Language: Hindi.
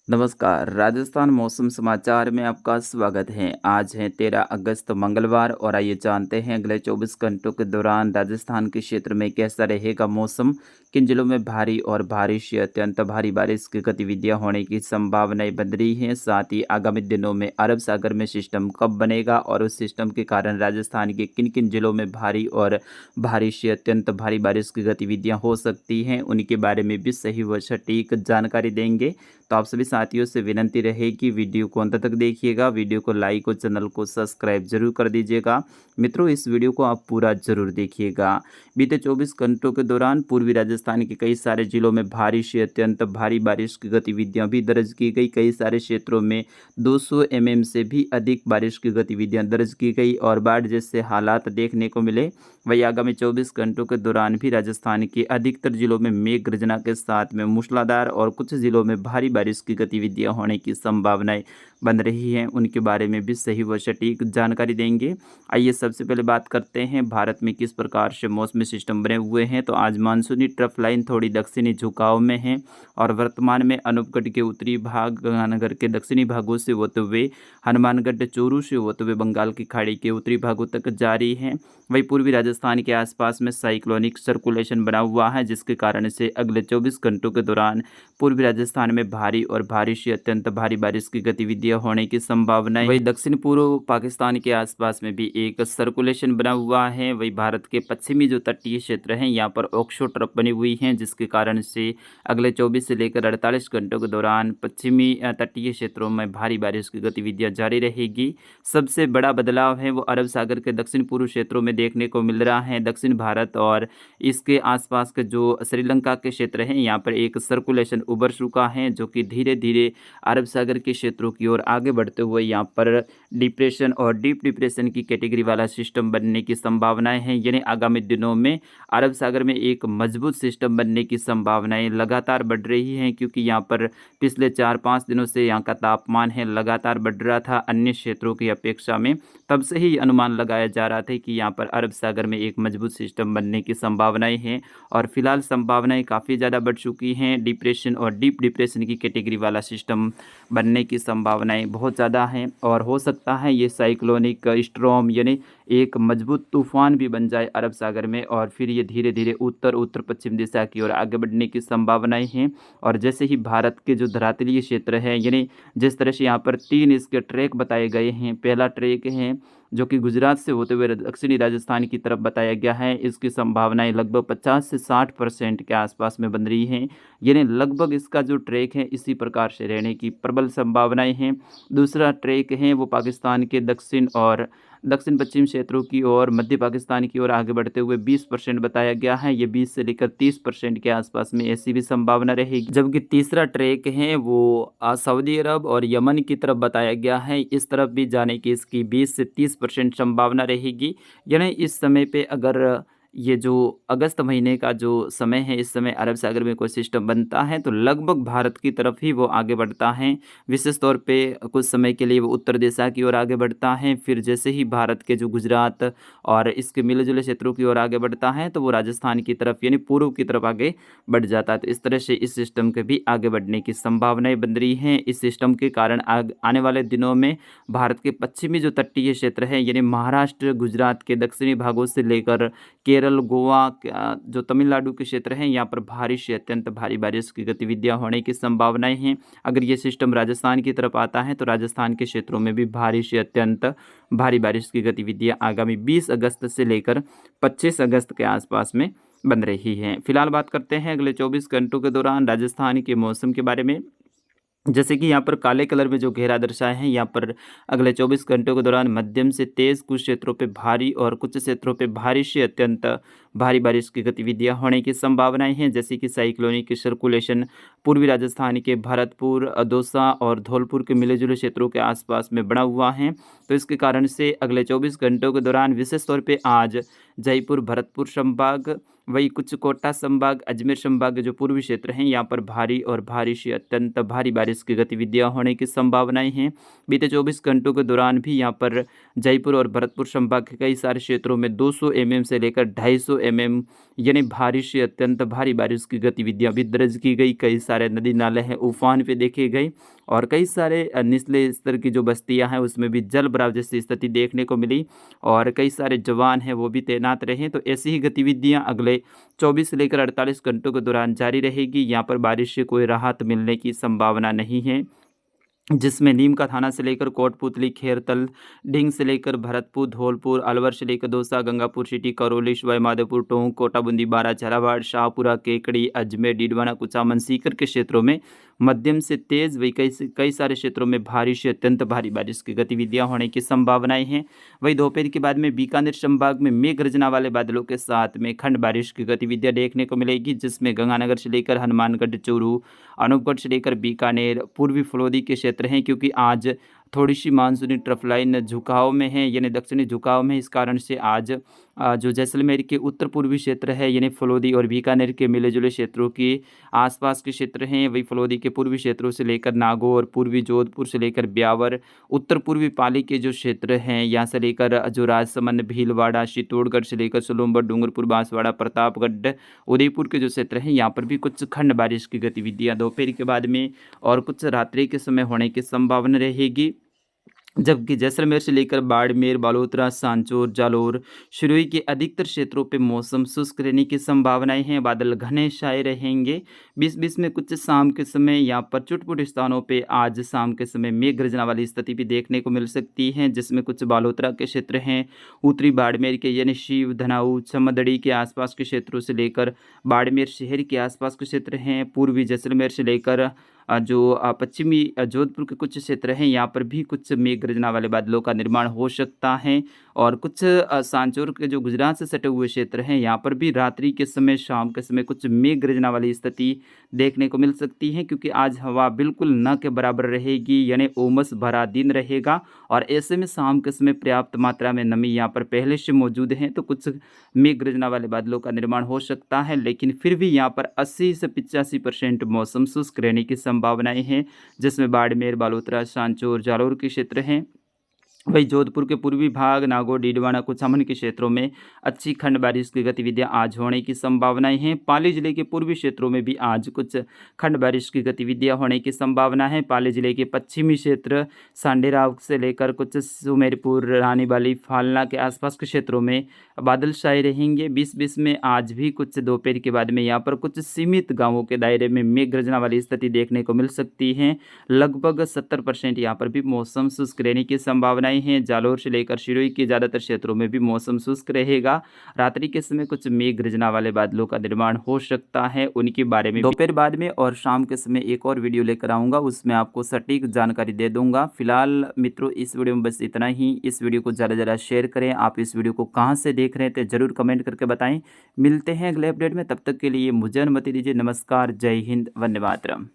नमस्कार, राजस्थान मौसम समाचार में आपका स्वागत है। आज है 13 अगस्त मंगलवार और आइए जानते हैं अगले 24 घंटों के दौरान राजस्थान के क्षेत्र में कैसा रहेगा मौसम, किन जिलों में भारी और भारी से अत्यंत भारी बारिश की गतिविधियां होने की संभावनाएं बन रही हैं। साथ ही आगामी दिनों में अरब सागर में सिस्टम कब बनेगा और उस सिस्टम के कारण राजस्थान के किन किन जिलों में भारी और भारी से अत्यंत भारी बारिश की गतिविधियां हो सकती हैं, उनके बारे में भी सही व सटीक जानकारी देंगे। तो आप सभी साथियों से विनंती रहेगी वीडियो को अंत तक देखिएगा, वीडियो को लाइक और चैनल को सब्सक्राइब जरूर कर दीजिएगा। मित्रों, इस वीडियो को आप पूरा जरूर देखिएगा। बीते 24 घंटों के दौरान पूर्वी राजस्थान के कई सारे जिलों में भारी से अत्यंत भारी बारिश की गतिविधियां भी दर्ज की गई। कई सारे क्षेत्रों में 200 mm से भी अधिक बारिश की गतिविधियां दर्ज की गई और बाढ़ जैसे हालात देखने को मिले। वही आगामी 24 घंटों के दौरान भी राजस्थान के अधिकतर जिलों में मेघ गर्जना के साथ में मूसलाधार और कुछ जिलों में भारी बारिश की गतिविधियां होने की संभावनाएं बन रही हैं, उनके बारे में भी सही व सटीक जानकारी देंगे। आइए सबसे पहले बात करते हैं भारत में किस प्रकार से मौसमी सिस्टम बने हुए हैं। तो आज मानसूनी ट्रफ लाइन थोड़ी दक्षिणी झुकाव में है और वर्तमान में अनूपगढ़ के उत्तरी भाग, गंगानगर के दक्षिणी भागों से होते हुए हनुमानगढ़ चूरू से होते हुए बंगाल की खाड़ी के उत्तरी भागों तक जारी है। वही पूर्वी राजस्थान के आसपास में साइक्लोनिक सर्कुलेशन बना हुआ है, जिसके कारण से अगले 24 घंटों के दौरान पूर्वी राजस्थान में भारी और भारी से अत्यंत भारी बारिश की गतिविधियां होने की संभावना है। वही दक्षिण पूर्व पाकिस्तान के आसपास में भी एक सर्कुलेशन बना हुआ है। वही भारत के पश्चिमी जो तटीय क्षेत्र हैं, यहाँ पर ऑक्सो ट्रफ बनी हुई हैं, जिसके कारण से अगले 24 से लेकर 48 घंटों के दौरान पश्चिमी तटीय क्षेत्रों में भारी बारिश की गतिविधियां जारी रहेगी। सबसे बड़ा बदलाव है वो अरब सागर के दक्षिण पूर्व क्षेत्रों में देखने को मिल रहा है। दक्षिण भारत और इसके आसपास के जो श्रीलंका के क्षेत्र हैं, यहाँ पर एक सर्कुलेशन उभर चुका है, जो कि धीरे धीरे अरब सागर के क्षेत्रों की ओर आगे बढ़ते हुए यहाँ पर डिप्रेशन और डीप डिप्रेशन की कैटेगरी वाला सिस्टम बनने की संभावनाएं हैं। यानी आगामी दिनों में अरब सागर में एक मजबूत सिस्टम बनने की संभावनाएं लगातार बढ़ रही हैं, क्योंकि यहाँ पर पिछले 4-5 दिनों से यहाँ का तापमान है लगातार बढ़ रहा था अन्य क्षेत्रों की अपेक्षा में। तब से ही अनुमान लगाया जा रहा था कि यहाँ पर अरब सागर में एक मजबूत सिस्टम बनने की संभावनाएं हैं और फिलहाल संभावनाएं काफ़ी ज़्यादा बढ़ चुकी हैं। डिप्रेशन और डीप डिप्रेशन की कैटेगरी वाला सिस्टम बनने की संभावनाएं बहुत ज़्यादा हैं और हो सकता है ये साइक्लोनिक स्ट्रॉम यानी एक मजबूत तूफान भी बन जाए अरब सागर में और फिर ये धीरे धीरे उत्तर उत्तर पश्चिम दिशा की ओर आगे बढ़ने की संभावनाएं हैं। और जैसे ही भारत के जो धरातलीय क्षेत्र है, यानी जिस तरह से यहाँ पर 3 इसके ट्रैक बताए गए हैं। पहला ट्रैक है जो कि गुजरात से होते हुए दक्षिणी राजस्थान की तरफ बताया गया है। इसकी संभावनाएं लगभग 50 से 60% के आसपास में बन रही हैं। यानी लगभग इसका जो ट्रैक है इसी प्रकार से रहने की प्रबल संभावनाएं हैं। दूसरा ट्रैक है वो पाकिस्तान के दक्षिण और दक्षिण पश्चिम क्षेत्रों की ओर मध्य पाकिस्तान की ओर आगे बढ़ते हुए 20% बताया गया है। ये 20 से लेकर 30% के आसपास में ऐसी भी संभावना रहेगी। जबकि तीसरा ट्रैक है वो सऊदी अरब और यमन की तरफ बताया गया है। इस तरफ भी जाने की इसकी 20 से 30% संभावना रहेगी। यानी इस समय पे अगर ये जो अगस्त महीने का जो समय है, इस समय अरब सागर में कोई सिस्टम बनता है तो लगभग भारत की तरफ ही वो आगे बढ़ता है। विशेष तौर पे कुछ समय के लिए वो उत्तर दिशा की ओर आगे बढ़ता है, फिर जैसे ही भारत के जो गुजरात और इसके मिले जुले क्षेत्रों की ओर आगे बढ़ता है तो वो राजस्थान की तरफ यानी पूर्व की तरफ आगे बढ़ जाता है। तो इस तरह से इस सिस्टम के भी आगे बढ़ने की संभावनाएं बन रही हैं। इस सिस्टम के कारण आने वाले दिनों में भारत के पश्चिमी जो तटीय क्षेत्र है, यानी महाराष्ट्र, गुजरात के दक्षिणी भागों से लेकर केरल, गोवा, जो तमिलनाडु के क्षेत्र हैं, यहाँ पर भारी से अत्यंत भारी बारिश की गतिविधियां होने की संभावनाएं हैं। अगर ये सिस्टम राजस्थान की तरफ आता है तो राजस्थान के क्षेत्रों में भी भारी से अत्यंत भारी बारिश की गतिविधियां आगामी 20 अगस्त से लेकर 25 अगस्त के आसपास में बन रही हैं। फिलहाल बात करते हैं अगले 24 घंटों के दौरान राजस्थान के मौसम के बारे में। जैसे कि यहाँ पर काले कलर में जो घेरा दर्शाए हैं, यहाँ पर अगले 24 घंटों के दौरान मध्यम से तेज़, कुछ क्षेत्रों पे भारी और कुछ क्षेत्रों पे भारी से अत्यंत भारी बारिश की गतिविधियां होने की संभावनाएं हैं। जैसे कि साइक्लोनिक सर्कुलेशन पूर्वी राजस्थान के भरतपुर, दौसा और धौलपुर के मिले जुले क्षेत्रों के आसपास में बना हुआ है। तो इसके कारण से अगले 24 घंटों के दौरान विशेष तौर पर आज जयपुर, भरतपुर संभाग, वही कुछ कोटा संभाग, अजमेर संभाग के जो पूर्वी क्षेत्र हैं, यहाँ पर भारी और भारी से अत्यंत भारी बारिश की गतिविधियां होने की संभावनाएं हैं। बीते 24 घंटों के दौरान भी यहाँ पर जयपुर और भरतपुर संभाग के कई सारे क्षेत्रों में 200 mm से लेकर 250 mm यानी भारी से अत्यंत भारी बारिश की गतिविधियां भी दर्ज की गई। कई सारे नदी नाले हैं उफान पे देखे गए और कई सारे निचले स्तर की जो बस्तियां हैं उसमें भी जल भराव जैसी स्थिति देखने को मिली और कई सारे जवान हैं वो भी तैनात रहे। तो ऐसी ही गतिविधियां अगले 24 से लेकर 48 घंटों के दौरान जारी रहेगी। यहाँ पर बारिश से कोई राहत मिलने की संभावना नहीं है, जिसमें नीम का थाना से लेकर कोटपुतली, खेरतल, ढींग से लेकर भरतपुर, धौलपुर, अलवर से लेकर दौसा, गंगापुर सिटी, करौली, सवाई माधोपुर, टोंक, कोटाबूंदी, बारा, झालावाड़, शाहपुरा, केकड़ी, अजमेर, डीडवाना, कुचामन, सीकर के क्षेत्रों में मध्यम से तेज वही कई सारे क्षेत्रों में भारी से अत्यंत भारी बारिश की गतिविधियां होने की संभावनाएं हैं। वही दोपहर के बाद में बीकानेर संभाग में मेघ गर्जना वाले बादलों के साथ में खंड बारिश की गतिविधियां देखने को मिलेगी, जिसमें गंगानगर से लेकर हनुमानगढ़, चूरू, अनूपगढ़ से लेकर बीकानेर, पूर्वी फलोदी के क्षेत्र हैं, क्योंकि आज थोड़ी सी मानसूनी ट्रफ लाइन झुकाव में है यानी दक्षिणी झुकाव में। इस कारण से आज जो जैसलमेर के उत्तर पूर्वी क्षेत्र है यानी फलोदी और बीकानेर के मिले जुले क्षेत्रों के आसपास के क्षेत्र हैं, वही फलोदी के पूर्वी क्षेत्रों से लेकर नागौर, पूर्वी जोधपुर से लेकर ब्यावर, उत्तर पूर्वी पाली के जो क्षेत्र हैं यहाँ से लेकर जो राजसमंद, भीलवाड़ा, चित्तौड़गढ़ से लेकर सोलूंबर, डूंगरपुर, बांसवाड़ा, प्रतापगढ़, उदयपुर के जो क्षेत्र हैं यहाँ पर भी कुछ खंड बारिश की गतिविधियाँ दोपहर के बाद में और कुछ रात्रि के समय होने की संभावना रहेगी। जबकि जैसलमेर से लेकर बाड़मेर, बालोतरा, सांचौर, जालौर, सिरोही के अधिकतर क्षेत्रों पे मौसम शुष्क रहने की संभावनाएं हैं। बादल घने छाए रहेंगे। बीच-बीच में कुछ शाम के समय यहाँ पर चुटपुट स्थानों पे आज शाम के समय मेघ गर्जना वाली स्थिति भी देखने को मिल सकती है, जिसमें कुछ बालोतरा के क्षेत्र हैं, उत्तरी बाड़मेर के यानी शिव, धनाऊ, चमदड़ी के आसपास के क्षेत्रों से लेकर बाड़मेर शहर के आसपास के क्षेत्र हैं, पूर्वी जैसलमेर से लेकर जो पश्चिमी जोधपुर के कुछ क्षेत्र हैं यहाँ पर भी कुछ मेघ गर्जना वाले बादलों का निर्माण हो सकता है और कुछ सांचौर के जो गुजरात से सटे हुए क्षेत्र हैं यहाँ पर भी रात्रि के समय, शाम के समय कुछ मेघ गर्जना वाली स्थिति देखने को मिल सकती है, क्योंकि आज हवा बिल्कुल न के बराबर रहेगी यानी उमस भरा दिन रहेगा और ऐसे में शाम के समय पर्याप्त मात्रा में नमी यहाँ पर पहले से मौजूद है, तो कुछ मेघ गर्जना वाले बादलों का निर्माण हो सकता है। लेकिन फिर भी यहाँ पर 80 से 85% मौसम शुष्क रहने की संभावनाएं हैं, जिसमें बाड़मेर, बालोतरा, सांचौर, जालौर के क्षेत्र हैं। वही जोधपुर के पूर्वी भाग, नागौर, डीडवाना, कुचामन के क्षेत्रों में अच्छी खंड बारिश की गतिविधियां आज होने की संभावनाएं हैं। पाली जिले के पूर्वी क्षेत्रों में भी आज कुछ खंड बारिश की गतिविधियां होने की संभावना है। पाली जिले के पश्चिमी क्षेत्र सांडेराव से लेकर कुछ सुमेरपुर, रानीबाली, फालना के आसपास के क्षेत्रों में बादल छाए रहेंगे। बीच में आज भी कुछ दोपहर के बाद में यहाँ पर कुछ सीमित गाँवों के दायरे में मेघ गर्जना वाली स्थिति देखने को मिल सकती है। लगभग 70% यहाँ पर भी मौसम शुष्क रहने की संभावनाएं हैं। जालौर से लेकर सिरोही के ज़्यादातर क्षेत्रों में भी मौसम शुष्क रहेगा। रात्रि के समय कुछ मेघ गर्जना वाले बादलों का निर्माण हो सकता है, उनके बारे में दोपहर बाद में और शाम के समय एक और वीडियो लेकर आऊँगा, उसमें आपको सटीक जानकारी दे दूँगा। फिलहाल मित्रों इस वीडियो में बस इतना ही। इस वीडियो को ज़्यादा से ज़्यादा शेयर करें। आप इस वीडियो को कहाँ से देख रहे थे ज़रूर कमेंट करके बताएँ। मिलते हैं अगले अपडेट में, तब तक के लिए मुझे अनुमति दीजिए। नमस्कार, जय हिंद, वंदे मातरम।